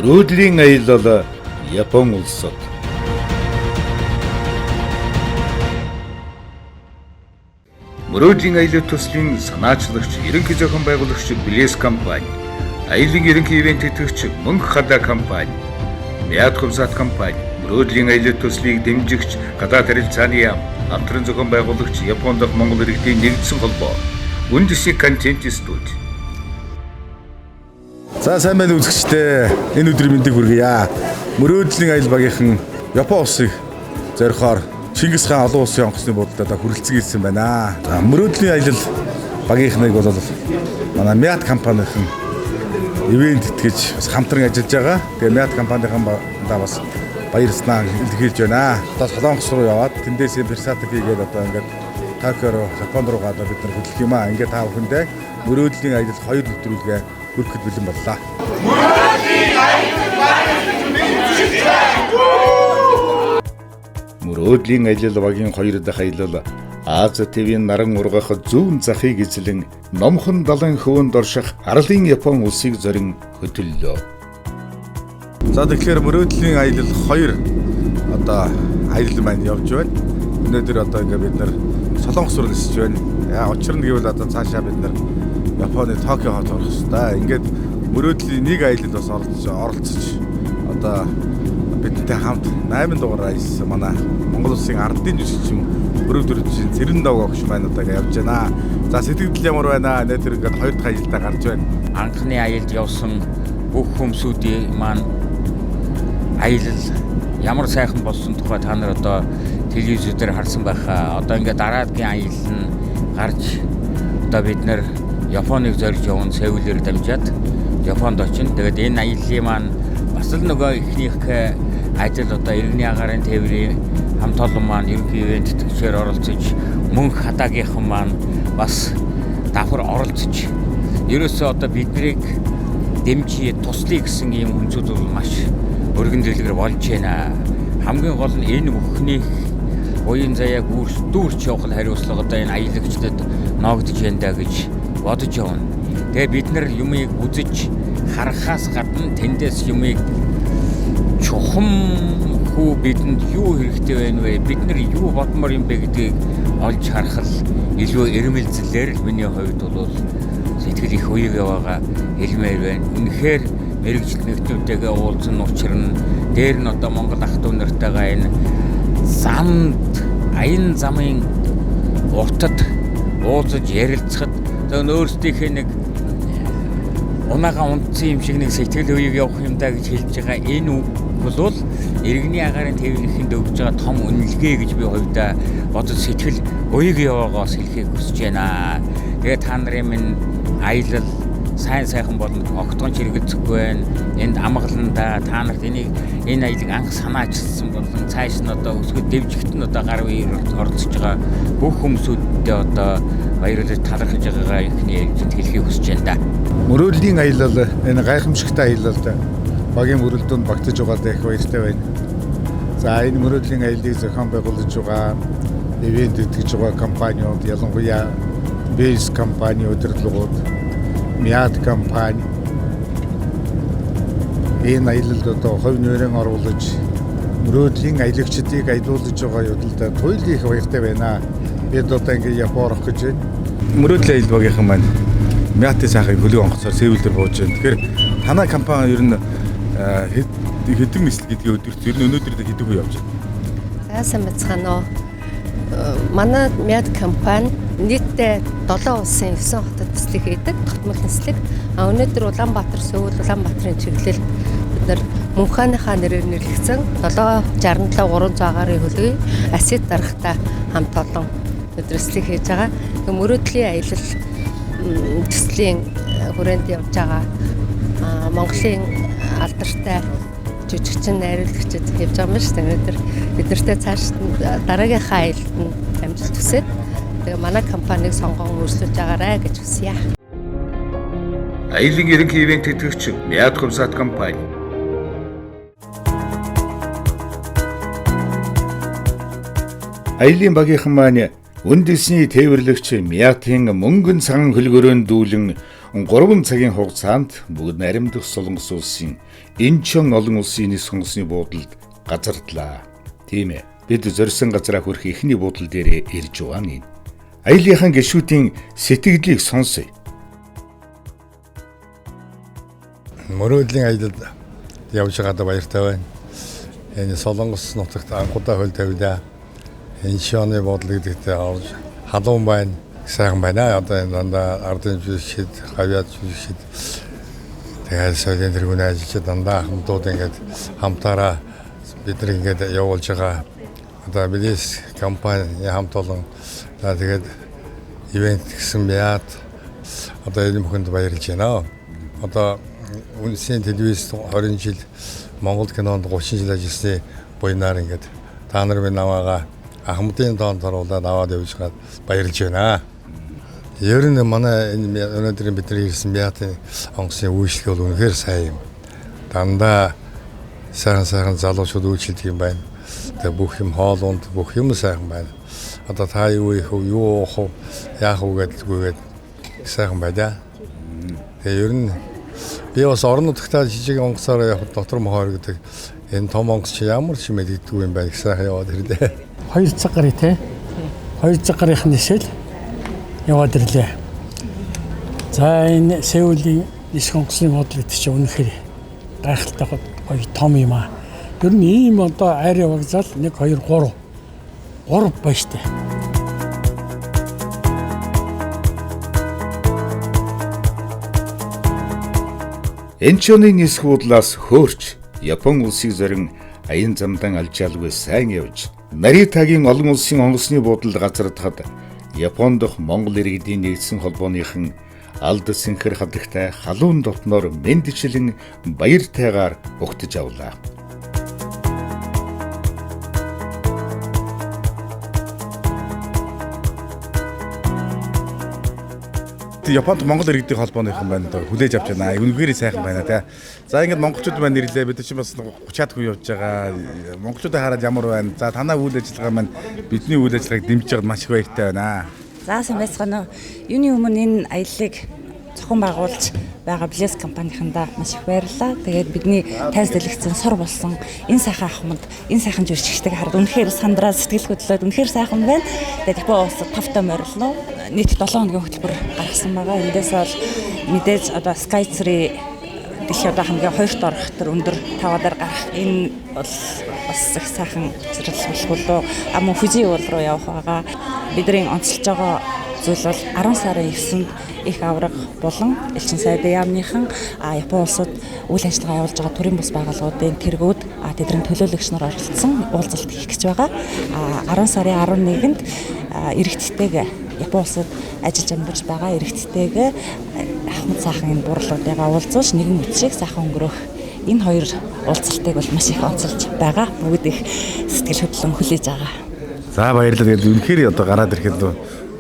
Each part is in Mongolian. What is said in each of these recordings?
Мөрөөдлийн аялал Япон улсад. Мөрөөдлийн аялал төслийн санаачлагч, ерөнхий зохион байгуулагч Блэс компани, аялын ерөнхий ивент тэтгэгч Мөнх хадаа компани, Мяд Хувьсат компани, мөрөөдлийн аялал төслийг дэмжигч гадаад харилцааны яам, хамтран зохион байгуулагч Япон дахь Монгол иргэдийн нэгдсэн холбоо, үндэсний контент студи. За сайн байна үзэгчдээ. Энэ өдрийн мэндийг хүргье. Мөрөөдлийн аялал багийнхан Япон улсыг зорихоор Чингис хаан олон улсын онгоцны буудлуудаа хүрэлцэн ирсэн байна. За мөрөөдлийн аялал багийнхныг бол манай Мяд компанийн ивент итгэж бас хамтран ажиллаж байгаа. Тэгээ Мяд компанийнхаа бас баяр санаа илэрхийлж байна. Одоо Солонгос руу яваад тэндээс Версатыг хийгээд одоо ингээд Токио руу, Японд руу гадаа бид нар хөдлөх юм аа. Ингээд та бүхэндээ мөрөөдлийн аялал 2 нэвтрүүлгээ хүргэхэд бэлэн боллоо. Мөрөөдлийн аялал багийн 2 дахь аялал Аз ТV-ийн наран ургах зүүн захыг эзлэн номхон далайн хөвөнд орших арлын Япон улсыг зорин хөтлөлөө. За тэгэхээр мөрөөдлийн аялал 2 одоо аялал маань явж байна. Өнөөдөр одоо ингээд бид нар Солонгос руу нисэж байна. Яа учир нь гэвэл одоо цаашаа бид нар Японы Токио хот орох хэрэгтэй. Ингээд мөрөөдлийн нэг аялалд бас оролцож одоо бидэнтэй хамт 8 дугаар аялсан манай Монгол улсын ардын жүжигчин мөрөөдөр жүжигчин Цэрэн Дог огш маань одоо явж байна. За сэтгэл ямар байна? Нэтэр ингээд 2 дахь аялалдаа гарч байна. Анхны аялалд явсан бүх хүмүүсүүдийн маань аялал ямар сайхан болсон тухай та нар одоо телевизээр харсан байхаа. Одоо ингээд дараагийн аялал нь гарч одоо бид нар Японыг зорж явсан Сеулээр дамжаад Японд очино. Тэгээд энэ аяллаа маань бас л нөгөө ихнийх ажил одоо иргэний агаарын тээврийн хамт олон маань ерөнхий ивент тэтгэгчээр оролцож Мөнх хадаагийнхан маань бас давхар оролцож ерөөсөө одоо биднийг дэмжиж туслая гэсэн ийм хүнсүүд бол маш өргөн дэлгэр болж байна. Хамгийн гол нь энэ бүхний уян заяаг дүүрч явах хариуцлага одоо энэ аялагчдад ногдож байна даа гэж бодож явна. Тэгээ бид нар юмыг үзэж харахаас гадна тэндээс юмыг чухам хүү бидэнд юу хэрэгтэй байна вэ? Бид нар юу бодмоор юм бэ гэдгийг олж харах л илүү эрмэлзлээр миний хувьд бол сэтгэл их үеиг яваага хэлмээр байна. Үнэхээр мэрэгжил нэгтүүдтэйгээ уулзсан учир нь дээр нь одоо Монгол ах トゥ нартайгаа энэ замд аян замын уртад уулзаж ярилцахад өөрсдийнхээ нэг унаага унтсан юм шиг нэг сэтгэл үеиг явах юм даа гэж хэлж байгаа. Энэ бол иргэний агаарын тээврийнхэнд өгж байгаа том үнэлгээ гэж би хувьдаа бодож сэтгэл үеиг яваагаас хэлхийг хүсэж байна. Тэгээ та нарын минь аялал сайхан болно, огтгон чирэгцэхгүй байна. Энд амгаланда та нарт энэ аялыг анх санаачилсан болон цааш нь одоо өсгөд дэвжигт нь одоо гар үеэр орцож байгаа бүх хүмүүсүүдтэй одоо баярлаж талархаж байгаагаа ихний ээлжид хэлхийг хүсэж байна да. Мөрөөдлийн аялал энэ гайхамшигтай аялалд багийн мөрөлдөөнд багтаж байгаа их баяртай байна. За энэ мөрөөдлийн аяллыг зохион байгуулж байгаа ивент итгэж байгаа компаниуд ялангуяа Блэс компани удирдлагууд, Мяд компани энэ аялалд одоо хувь нэмрээ оруулж мөрөөдлийн аялагчдыг аялуулж байгаа явдалд туйлын их баяртай байна. Бид одоо ингэ Япон орох гэж байна. Мөрөөдлийн аялал багийнхан маань Мяд сайхыг хөлөг онгоцоор Сеул дээр бууж байна. Тэгэхээр танай компани ер нь хэдэн нислэг гэдгийг өдөрт ер нь өнөөдөр хэдэн хүн явж байна? За сайн бацгаана уу. Манай Мяд компани нийтдээ 7 улсын 9 хотод нислэг хийдэг, тогтмол нислэг. Өнөөдөр Улаанбаатар, Сөүл, Улаанбаатарын чиглэл бид нар Мөнх хааныхаа нэрээр нэрлэгдсэн 767 300 агаарын хөлгийг асет дарагтай хамт олон нислэг хийж байгаа. Тэгээ мөрөөдлийн аялал төслийн хүрээнд явж байгаа Монголын алдартай жүжигчин найруулагчид явж байгаа юм шүү дээ. Өнөөдөр бид нартэй цааш дараагийнхаа аялалд нь амжилт хүсээд тэгээ манай компанийг сонгон өрсөлдөж байгаарай гэж хүсье. Аялын ерөнхий ивент тэтгэгч Мяд Хувьсат компани. Аялын багийнхан маань Үндэсний тээвэрлэгч Мятын мөнгөн цагаан хөлгөөрөнд дүүлэн 3 цагийн хугацаанд бүгд наримдах Солонгос улсын Инчон олон улсын нийт сонгосны буудалд газардлаа. Тийм ээ. Бид зорьсон газараа хүрэх эхний буудал дээр ирж байгаа нь. Аяллахын гишүүдийн сэтгэлийг сонсъё. Мөрөөдлийн аялалд явж байгаадаа баяртай байна. Энэ Солонгос нутагт анхудаа хөл тавилаа. Энэ шоны бодлого гэдэгтээ орж халуун байна. Сайхан байна. Одоо энэ дандаа ардын жүжигчид, гавьяа жүжигчид тэгээд соёлын тэргүүний ажилчид дандаа хамтууд ингээд хамтаараа бид нар ингээд явуулж байгаа. Одоо Блэс компани хамт олон тэгээд ивент гэсэн яад одоо энэ бүхэнд баярлж байна. Одоо үндэсний телевиз 20 жил Монгол кинонд 30 жил ажилласан буйнаар ингээд та нар минь намаага Ахмадын тоонд оруулаад аваад явж байгаад баярлж байна. Ер нь манай энэ өнөөдөр бидний ирсэн Мятын онгоцны үйлчлэг бол үнэхээр сайн юм. Дандаа сайхан залуучууд үйлчлдэг юм байна. Тэгээ бүх юм хоолунд бүх юм сайхан байна. Одоо та юу их юу яах вэ гэдгүйгээд сайхан байна. Тэгээ ер нь би бас орон нутгтаа жижиг онгоцоор явах дотор мохоор гэдэг энэ том онгоц чи ямар ч юм мэддэггүй юм байна. Сайхан яваад ирлээ. 2 цаг гарыг те 2 цаг гарынхны нисэл яваад ирлээ. За энэ Сеулийн нисэх онгоцны бодлого чинь үнэхээр гайхалтай гоё том юм аа. Ер нь ийм одоо арай вокзал 1 2 3 байна штэ. Инчоны нисэх буудлаас хөөрч Япон улсыг зорин аян замдан алжаалгүй сайн явж Наритагийн олон улсын онгоцны буудалд газардахад Японд дох Монгол иргэдийн нэгдсэн холбооныхан алд сэнхэр хадагтай халуун дотноор мэндчлэн баяртайгаар угтаж авлаа. Японд Монгол иргэдийн холбооныхан байна даа хүлээж авч байна. Үнэхээр сайхан байна те. За ингээд монголчууд маань ирлээ. Бид чинь бас 30-аад хүн явж байгаа. Монголчуудаа хараад ямар байна. За танаа үйл ажиллагаа маань бидний үйл ажиллагааг дэмжиж байгаад маш их баяртай байна. За сайн байцгаана уу. Юуны өмнө энэ аяллыг зохион байгуулж байгаа Блэс компанийнхандаа маш их баярлалаа. Тэгээд бидний тайз дэлгэцэн сор болсон энэ сайхан ахмад, энэ сайхан жүжигчдийг хараад үнэхээр сандраа сэтгэл хөдлөөд үнэхээр сайхан байна. Тэгээд Япон улсад 5 та морилно. Нийт 7 хоногийн хөтөлбөр гаргасан байгаа. Эндээс бол мэдээж одоо Skytree дэлхийн одоо хамгийн 2 дахь орох төр өндөр таваар гарах энэ бол бас их сайхан зэрэглэл болов. Ам Фужи уул руу явах байгаа. Бидний онцолж байгаа зүйл бол 10 сарын 9-нд их авраг болон элчин сайдын яамныхан Япон улсад үйл ажиллагаа явуулж байгаа төрийн бус байгууллагуудын тэргүүд тэдний төлөөлөгч нар оролцсон уулзалт хийх гэж байгаа. 10 сарын 11-нд иргэдтэйг Япон улсад ажиллаж амьдарч байгаа иргэдтэйг ахмад сайхан энэ бурлуудыгаа уулзуулж нэгэн үтшийг сайхан өнгөрөх энэ хоёр уулзалтыг бол маш их онцолж байгаа. Бүгд их сэтгэл хөдлөн хүлээж байгаа. За баярлалаа. Тэгээд үнэхээр одоо гараад ирэхэд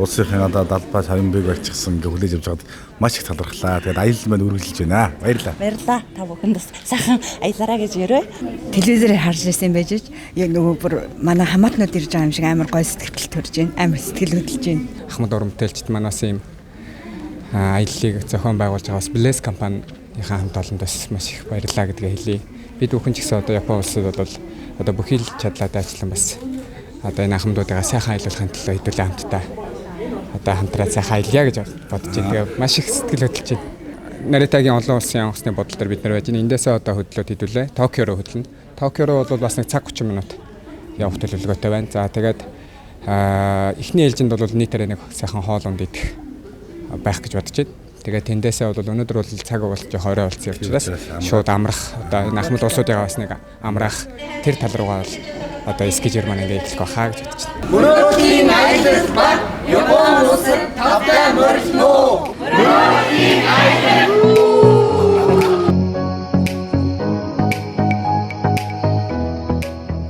улсынхын одоо далбаа савинбэг болчихсон ингээ хүлээж авч байгаад маш их талархлаа. Тэгээд аялал маань үргэлжилж байна. Баярлалаа. Баярлалаа. Та бүхэнд бас сайхан аялаараа гэж ярив. Телевизээр харж ирсэн байж яг нөгөө бүр манай хамаатнууд ирж байгаа юм шиг амар гой сэтгэл төрж байна. Амар сэтгэл хөдлөж байна. Ахмад урамтэлчд манаас ийм аяллыг зохион байгуулж байгаа бас Блэс компанийнхаа хамт олондоос маш их баярлалаа гэдгээ хэлье. Бид бүхэн ч гэсэн одоо Япон улсад бол одоо бүхий л чадлаатай ажиллан бас одоо энэ ахмадуудаа сайхан аялуулахын төлөө хэдүүлээ хамтдаа одоо хамтраа сайхан аялья гэж бодож байна. Тэгээ маш их сэтгэл хөдлөж байна. Наритагийн олон улсын онгоцны бодол дээр бид нар байж байна. Эндээсээ одоо хөдлөөд хэдүүлээ. Токио руу хөдлөнө. Токио руу бол бас нэг цаг 30 минут явах төлөвлөгөөтэй байна. За тэгээд эхний ээлжинд бол нийтээр нэг сайхан хоол унд идэх байх гэж бодож байна. Тэгээд тэндээсээ бол өнөөдөр бол цаг уул жоох орой болсон учраас шууд амрах одоо энэ ахмад улсуудыгаа бас нэг амраах тэр тал руугаа бол одоо скежер маань ингээ эхлэх байхаа гэж бодож байна. Мөрөөдлийн аялал баг Япон улсад 5 та морилно. Мөрөөдлийн аялал.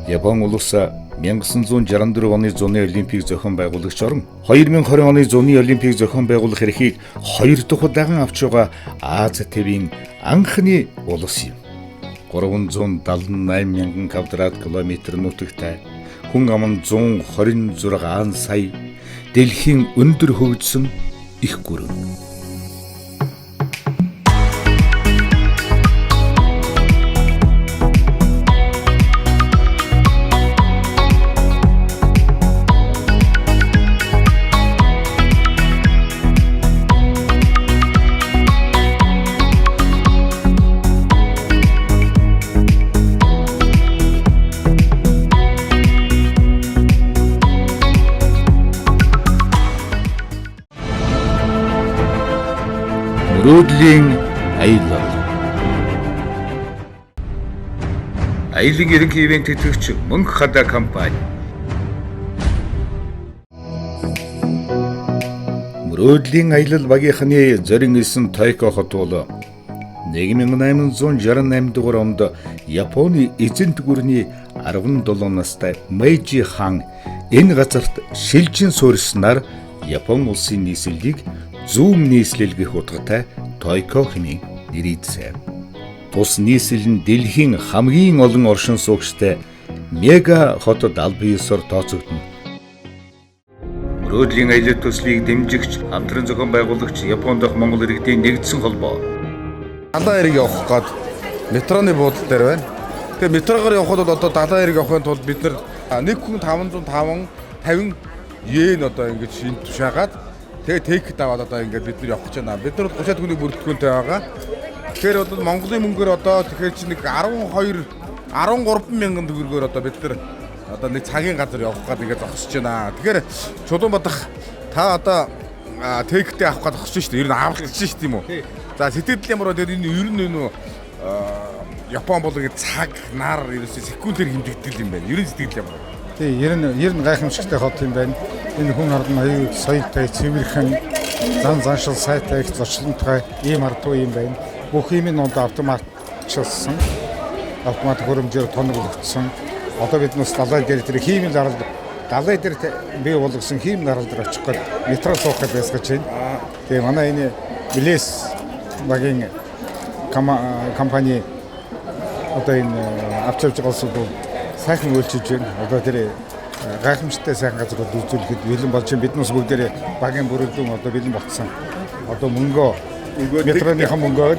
Япон улс 1964 оны зуны олимпийг зохион байгуулагч орон 2020 оны зуны олимпийг зохион байгуулах эрхийг 2 дахь удаан авч байгаа Аз тэвийн анхны улс юм. 378 мянган квадрат километр нутагтай хүн ам нь 126 сая дэлхийн өндөр хөгжсөн их гүрэн. Мөрөөдлийн аялал. Аялын ерөнхий ивент тэтгэгч Мөнх Хада компани. Мөрөөдлийн аялал багийнхны зорин элсэн Токио хот бол 1868 дугаар онд Японы эзэнт гүрний 17 настай Мэйжи хаан энэ газарт шилжин суурьснаар Япон улсын нийслэлийг зүүн нийслэл гэх утгатай Токио хэмээн нэрийдсэн. Тус нийслэл нь дэлхийн хамгийн олон оршин суугчтай мега хотод аль биесээр тооцогдно. Мөрөөдлийн аялал төслийг дэмжигч, хамтран зохион байгуулагч Япон дахь Монгол иргэдийн нэгдсэн холбоо. Далайн эрэг явах гээд метроны буудлын дээр байна. Тэгээ метрогоор явхад бол одоо далайн эрэг явахын тулд бид нар нэг хүн 550 йен одоо ингэж энэ тушаагаад тэгээ тэйк даваад одоо ингээд бид нар явах гэж байна. Бид нар 30 хүний бүрэлдэхүүнтэй байгаа. Тэгэхээр бол Монголын мөнгөөр одоо тэгэхээр чи нэг 13 мянган төгрөгөөр одоо бид нар одоо нэг цагийн газар явах гээд ингээд зогсож байна. Тэгэхээр чулуун бодох та одоо тэйктэй авах гээд зогсож шүү дээ. Ер нь авалцж шүү дээ юм уу? За сэтгэл ямар бол энэ ер нь Япон бол ингээд цаг нар ерөөсөө секундээр хэмжигдэл юм байна. Ер нь сэтгэл ямар? Тий, ер нь гайхамшигтай хот юм байна. Энэ хүн орон аюул соёлтой, цэвэрхэн, заншил сайтай их зочлонтой ийм ардуу юм байна. Бүх юм нь автоматчилсан. Автомат хөрөмжөөр тоноглогдсон. Одоо биднээс далай дээр тэр хиймэл арал далай дээр бий болгосон хиймэл арал дээр очих гээд метро суухад байсгаж байна. Тэгээ манай энэ Блэс багийн компани одоо энэ авч явж байгаа улсууд сайхан үйлчилж байна. Одоо тэр гайхамшигтай сайхан газрууд үзүүлэхэд бэлэн болж байна. Биднээс бүгдээрээ багийн бүрэлдэхүүн одоо бэлэн болцсон. Одоо мөнгөө метроныхан мөнгөө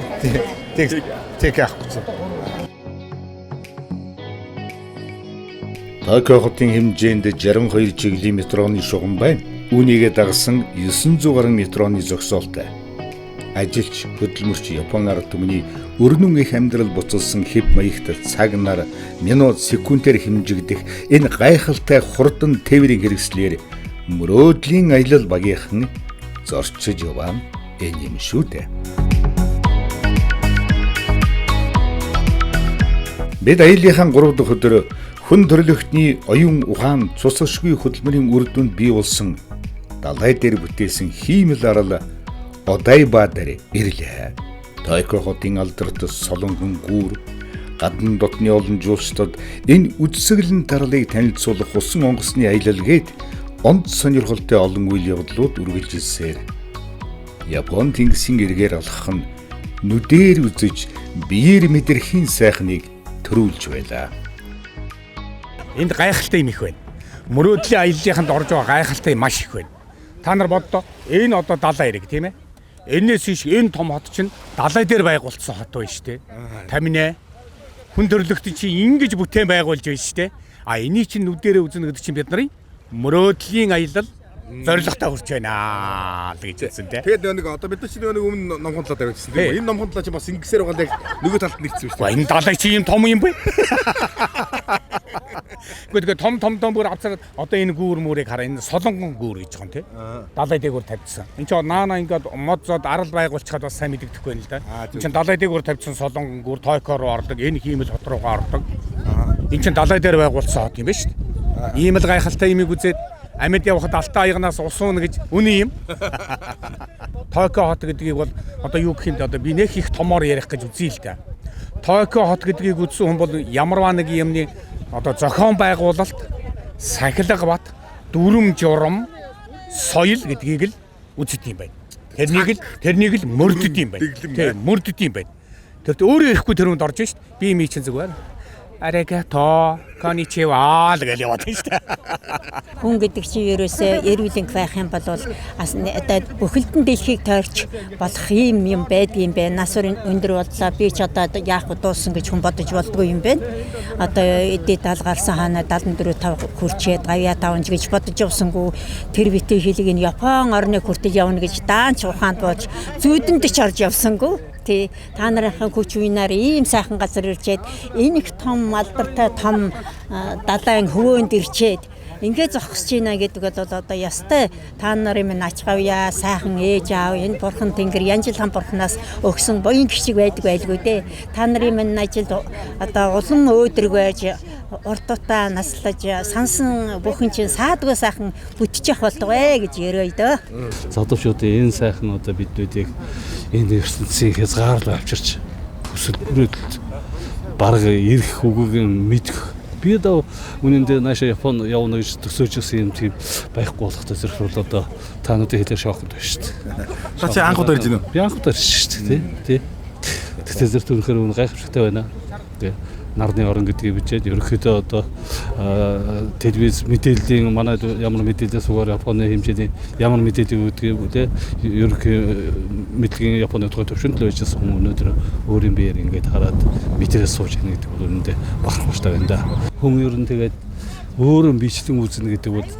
тэг авах гэсэн. Токио хотын хэмжээнд 62 чиглэлийн метроны шугам байна. Үүнийгээ дагсан 900 гаруй метроны зогсоолтой. Ажилч, хөдөлмөрч Япон ард түмний өрнөн их амьдрал буцалсан хэв маягт цаг нар минут секундээр хэмжигдэх энэ гайхалтай хурдан тээврийн хэрэгслээр мөрөөдлийн аялал багийнхан зорчиж яваа энэ юм шүү дээ. Бид аяллахын 3 дахь өдөр хүн төрлөختний оюун ухаан цусашгүй хөдөлмөрийн үр дүнд бий болсон далай дээр бүтээсэн хиймэл арал Одайба дээр ирлээ. Токио хотын алдарт солонгон гүүр гадна дотны олон жуулчдад энэ үдсэглэн дарлыг танилцуулах усан онгоцны аялал гээд онд сонирхолтой олон үйл явдлууд үргэлжилсээр Япон тэнгисийн эргээр алхах нь нүдээр үзэж биеэр мэдрэхийн сайхныг төрүүлж байлаа. Энд гайхалтай юм их байна. Мөрөөдлийн аяллаханд орж байгаа гайхалтай маш их байна. Та нар боддоо энэ одоо далайн эрэг тийм ээ. Энээс иш энэ том хот чинь далай дээр байгуулсан хот байна шүү дээ. Таминэ. Хүн төрлөختөнд чи ингэж бүтээн байгуулж байна шүү дээ. А энийг чинь нүдэрээ үзнэ гэдэг чинь бид нарын мөрөөдлийн аялал зорилготой хүрч байна л гэж хэлсэн тий. Тэгээд нэг одоо бид нар чинь нэг өмнө номхондлоо тавьчихсан тийм үү? Энэ номхондлоо чинь бас ингэсээр байгаа яг нөгөө талд нэгдсэн шүү дээ. Энэ далай чи юм том юм бэ? Гэхдээ том бүр авцаад одоо энэ гүүр мөрийг хараа энэ солонгон гүүр гэж байгаа юм тий. Далай дээгүүр тавьчихсан. Энд чинь наана ингээд мод зод арал байгуулчихад бас сайн мэддэхгүй байна л да. Энд чинь далай дээгүүр тавьчихсан солонгон гүүр Токио руу ордог. Энэ хиймэл хот руугаа ордог. Энд чинь далай дээр байгуулсан хот юм байна шүү дээ. Ийм л гайхалтай юмыг үзээд амьд явахад алтан аягнаас усуuna гэж үнэн юм. Токио хот гэдгийг бол одоо юу гэх юм бэ? Одоо би нэх их томоор ярих гэж үзье л да. Токио хот гэдгийг үзсэн хүн бол ямарваа нэг юмны одоо зохион байгуулалт, сахилга бат, дүрм журам, соёл гэдгийг л үздэг юм байна. Тэрнийг л мөрдөд юм байна. Тийм, мөрдөд юм байна. Тэр өөрөө ирэхгүй тэр хүнд орж шít. Би юм чинь зүгээр. арегато коничева л гэж яваад байна шүү дээ. Хүн гэдэг чинь ерөөсөө эрүүлэн байх юм бол одоо бүхэлдэн дэлхийг тойрч болох юм байдгийм байна. Нас өндөр боллоо би ч одоо яах вэ дууссан гэж хүн бодож болдгоо юм байна. Одоо эдээ даалгарсан хаана 74 5 хүрчээд гавья 5 гэж бодож явсангүй тэр битээ хэлийг нь Япон орны хүртэл явна гэж даанч ухаанд бууж зүйдэнд ч орж явсангүй. Та нарын хүч уйнаар ийм сайхан газар ирчээд энэ их том алдартай том далайн хөвөөнд ирчээд ингээд зогсож байна гэдэг бол одоо ястай та нарын минь ач гавья сайхан ээж аав энэ бурхан тэнгэр янжлхан бурханаас өгсөн буян гişиг байдаг байлгүй дээ. Та нарын минь ажил одоо улам өөдрөг байж уртутаа наслаж сансан бүхэн чинь саадгүй сайхан бүтчих болтугай гэж ярой дөө. Залуучуудын энэ сайхан одоо биднүүдийг энэ ертөнцийн хязгаарлал авчирч хүсэл бүрэлд бараг ирэх үгийг мэдэх. Би одоо үнэндээ наашаа Япон явна гэж төсөөж ирсэн юм тийм байхгүй болох тохиолдол одоо та нүдэ хэлээр шокнд байна шүү дээ. Та чи анхудаар ирж байна уу? Би анхудаар ирж шүү дээ тий. Тэгтээ зэрэг түрхээр үнэ гайхамшигтай байна. Тий. Нарны орон гэдгийг бичээд ерөнхийдөө одоо телевиз мэдээллийн манай ямар мэдээлэл сугаар Японы хэмжээний ямар мэдээлэл өгдөг тий ерөнхий мэдлэгийн Японы тухай төвшөнд л байжсэн хүмүүс өнөөдөр өөрийн биеэр ингээд хараад мэдрээс сууж яах гэдэг бол үүндээ бахархамжтай байна да. Хүн ер нь тэгээд өөрөө бичлэн үүснэ гэдэг бол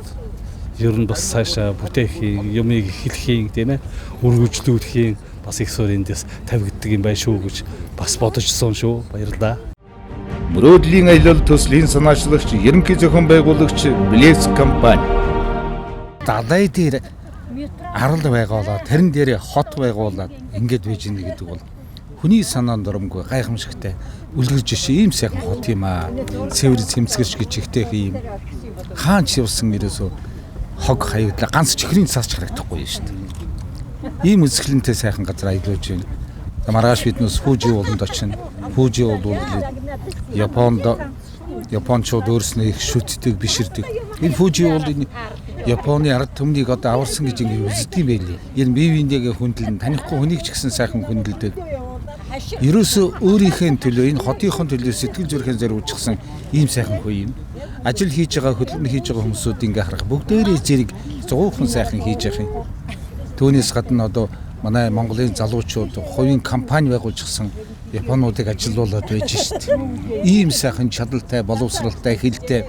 ер нь бас цаашаа бүтээхийн юмыг эхлэхийн тийм ээ үргэлжлүүлэхийн бас их суурьндээс тавигддаг юм байна шүү гэж бас бодожсон шүү. Баярлалаа. Мөрөөдлийн аялал төслийн санаачлагч ерөнхий зохион байгуулагч Блэс компани. Далай дээр арал байгуулаад тэрэн дээр хот байгуулаад ингэж байж гэнэ гэдэг бол хүний санаанд оромгүй гайхамшигтай үлгэрж ийм сайхан хот юм аа. Цэвэр цэмцгэрч гэж ихтэй юм. Хаан ч явсан ерөөсөө хог хаяглаа ганц чихрийн цаас ч харагдахгүй шүү дээ. Ийм үзэсгэлэнтэй сайхан газар аялуулж байна. Маргааш биднээс Фужи ууланд очино. Фужи уул Япончууд өөрснөө их шүтдэг биширдэг. Энэ Фужи уул Японы ард түмнийг одоо аварсан гэж ингэ үздэг юм байлээ. Энэ бие биендээ хүндэлэн танихгүй хүнийг ч гэсэн сайхан хүндэлдэг. Ерөөсөө өөрийнхөө төлөө энэ хотынхон төлөө сэтгэл зүрхэн зориулчихсан ийм сайхан хөө юм. Ажил хийж байгаа хөдөлмөр хийж байгаа хүмүүсүүд ингээ харах бүгдээрээ зэрэг 100% сайхан хийж явах юм. Түүнээс гадна одоо манай Монголын залуучууд хувийн компани байгуулчихсан Японуудыг ажилуулад байж шít. Ийм сайхан чадaltaй, боловсралтай, хэлтэй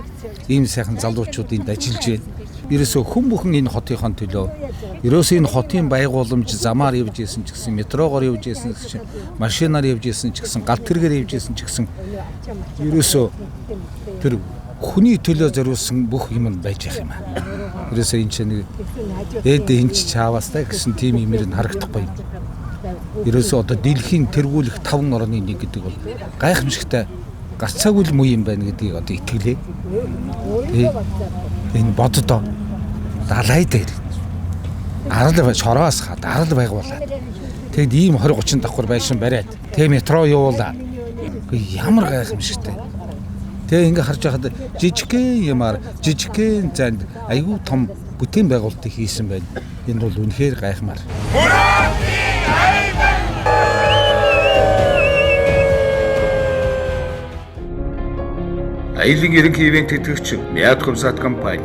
ийм сайхан залуучууд энд ажиллаж байна. Ерөөсөө хүн бүхэн энэ хотынхон төлөө ерөөсөө энэ хотын байгууламж замаар явж исэн ч гэсэн, метрогоор явж исэн ч гэсэн, машинаар явж исэн ч гэсэн, галт тэргээр явж исэн ч гэсэн ерөөсөө тэр хүний төлөө зориулсан бүх юм байж явах юм аа. Ерөөсөө энэ чинь ээдээ энэ ч чаавастай гэсэн тийм юмэр нь харагдахгүй. Ерөөсөө одоо дэлхийн тэргүүлэх 5 орны нэг гэдэг бол гайхамшигтай гарцаагүй л муу юм байна гэдгийг одоо итгэлээ. Энэ боддоо далай дээр арал шороос хад арал байгуулаад тэгэд ийм 20 30 давхар байшин бариад тэг метро явуулаад ямар гайхамшигтай. Тэгээ ингээ харж байхад жижигхэн юмар жижигхэн занд айгүй том бүтээн байгуулалтыг хийсэн байна. Энэ бол үнэхээр гайхмаар. Аялын ерөнхий ивент тэтгэгч Мяткомсат компани.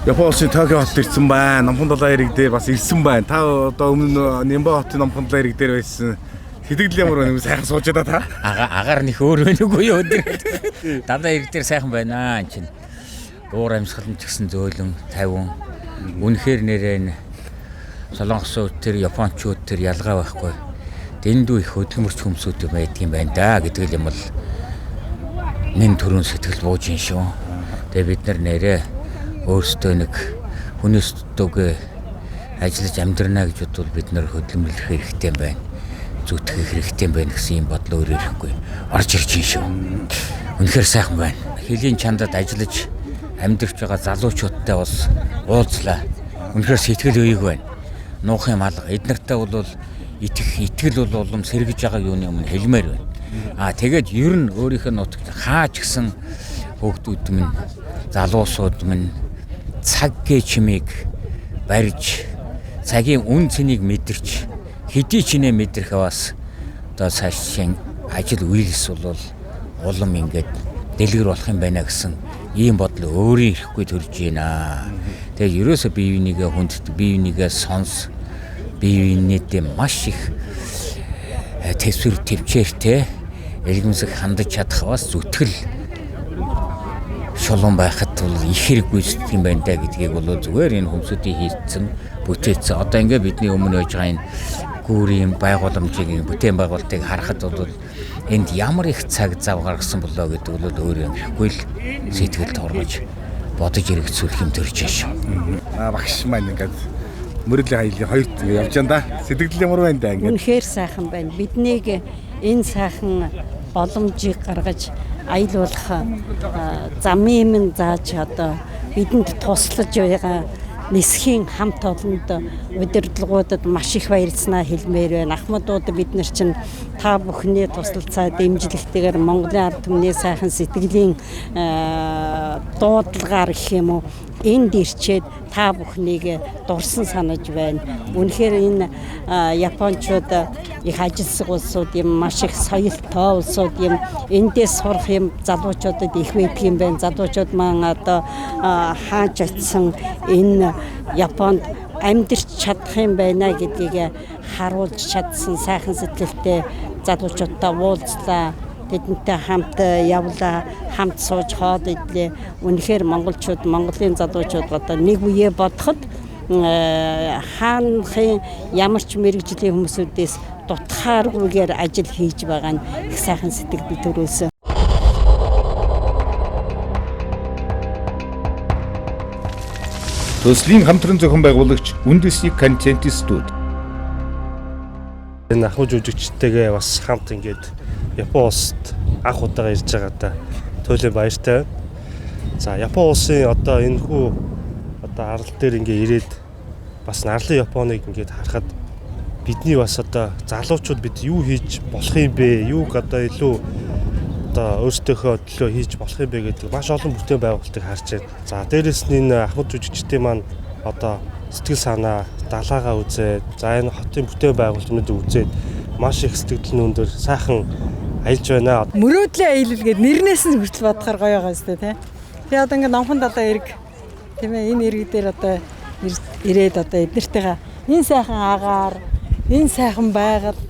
Япон улсын Токио хотод ирсэн байна. Номхон далайн ирэг дээр бас ирсэн байна. Та одоо өмнө Нимбо хотын номхон далайн ирэг дээр байсан. Сэтгэл ямар байна вэ? Сайхан сууж байгаа та? Агаар нэх өөр өнөгүй юу өдөр. Дандаа ирэг дээр сайхан байна энэ чинь. Уур амьсгал нь ч гэсэн зөөлөн, тавин. Үнэхээр нэрээ Солонгосууд тэр Япончууд тэр ялгаа байхгүй. Дэндүү их хөдөлмөрч хүмүүсүүд байдгийн байна да гэдэг юм бол нэн төрөн сэтгэл бууж ин шүү. Тэгээ бид нар нэрээ өөрсдөө нэг хүнээс дүүгээ ажиллаж амьдрнаа гэж бодвол бид нар хөдөлмөрлөх хэрэгтэй байна. Зүтгэх хэрэгтэй байна гэсэн юм бодлоо өрөөрөхгүй орж ирж ин шүү. Үнэхээр сайхан байна. Хэлийн чандад ажиллаж амьдрч байгаа залуучуудтай бас уулзлаа. Үнэхээр сэтгэл үеиг байна. Нуухын малга эднэртэй бол итгэл бол улам сэргэж байгаа юуны өмнө хэлмээр байна. Тэгээд ер нь өөрийнхөө нутагт хаач гисэн хүүхдүүд минь залуусууд минь цаг гээ чимийг барьж цагийн үн цэнийг мэдэрч хэдий ч нэ мэдрэх бас одоо цаашийн ажил үйлс бол улам ингээд дэлгэр болох юм байна гэсэн ийм бодол өөрөө ирэхгүй төрж байна. Тэгээд ерөөсө бие бинийгээ хүнддэг, бие бинийгээ сонс, бие биенээдээ маш их төсвөр төвчээртэй элгэмсэг хандаж чадах бас зүтгэл шулуун байхад бол их хэрэг гүйцэтгэх юм байна да гэдгийг бол зүгээр энэ хүмүүсийн хийцэн бүтээцэн одоо ингээд бидний өмнө байж байгаа энэ гүүрийн байгууламжийн бүтээн байгуулалтыг харахад бол энд ямар их цаг зав гаргасан болоо гэдэг бол өөрөө юмшгүй л сэтгэл торгож бодож эргэцүүлэх юм төрж байна. Багш маань ингээд мөрөлийн аяллаа хоёрт явж байна да. Сэтгэл ямар байна да ингээд. Үнэхээр сайхан байна. Биднийг энэ сайхан боломжийг гаргаж аялуулах замын минь зааж одоо бидэнд туслаж байгаа нисхийн хамт олонд удирдлагуудад маш их баярлцнаа хэлмээр байна. Ахмадууд бид нар чинь та бүхний тусалцаа дэмжлэгтэйгээр Монголын ард түмний сайхан сэтгэлийн дуудлагаар гэх юм уу энд ирчээд та бүхнийг дурсан санаж байна. Үнэхээр энэ Япончууд их ажилсаг улсууд юм, маш их соёлтой улсууд юм. Эндээс сурах юм залуучуудад их байдаг юм байна. Залуучууд маань одоо хааж очисон энэ Японд амьдарч чадах юм байна гэдгийг харуулж чадсан сайхан сэтгэлтэй залуучуудтай уулзлаа. Тэдэнтэй хамт явлаа, хамт сууж хоол идлээ. Үнэхээр монголчууд, Монголын залуучууд одоо нэг үе бодоход хаанхын ямар ч мэрэгжлийн хүмүүсүүдээс дутхааргүйгээр ажил хийж байгаа нь их сайхан сэтгэл төрүүлсэн. Төслийн хамтран зохион байгуулагч үндэсний контент студи. Энэ ахуй жүжигчтэйгээ бас хамт ингээд Япон улсад анх удаага ирж байгаадаа туйлын баяртай байна. За Япон улсын одоо энэ хүү одоо арал дээр ингээ ирээд бас нарлын Японыг ингээд харахад бидний бас одоо залуучууд бид юу хийж болох юм бэ? Юуг одоо илүү одоо өөрсдийнхөө төлөө хийж болох юм бэ гэдэг маш олон бүтээн байгуулалтыг харж байна. За дээрэс нь энэ ахуй жүжигчтэй маань одоо сэтгэл санаа далаагаа үзээд за энэ хотын бүтээн байгуулалтнуудыг үзээд маш их сэтгэл өндөр сайхан аялж байна. Мөрөөдлийн аялал гэдэг нэрнээс нь хүртэл бодохоор гоё байгаа юм тий. Тэгээ одоо ингээд номхон далаа эрг тийм ээ энэ эрг дээр одоо ирээд одоо эднэртэйгээ энэ сайхан агаар, энэ сайхан байгаль,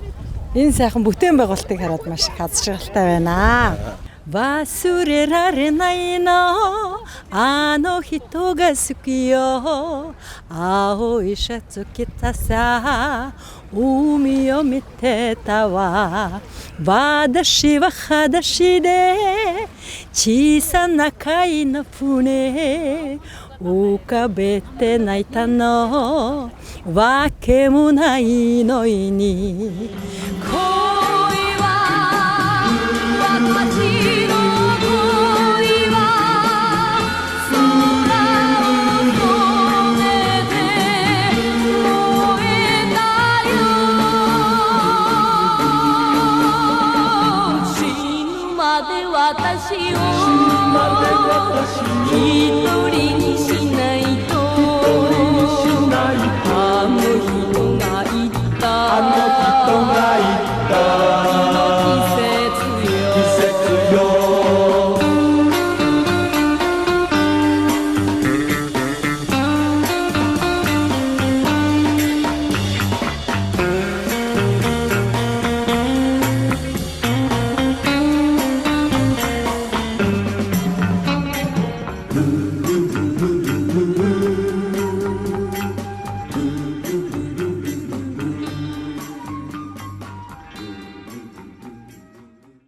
энэ сайхан бүтээн байгуулалтыг хараад маш их аз жаргалтай байна. 忘れられないのあの人が好きよ青いシャツ着たさ海を見てたわ私は裸足で小さな貝の船浮かべて泣いたのわけもないのに恋は私の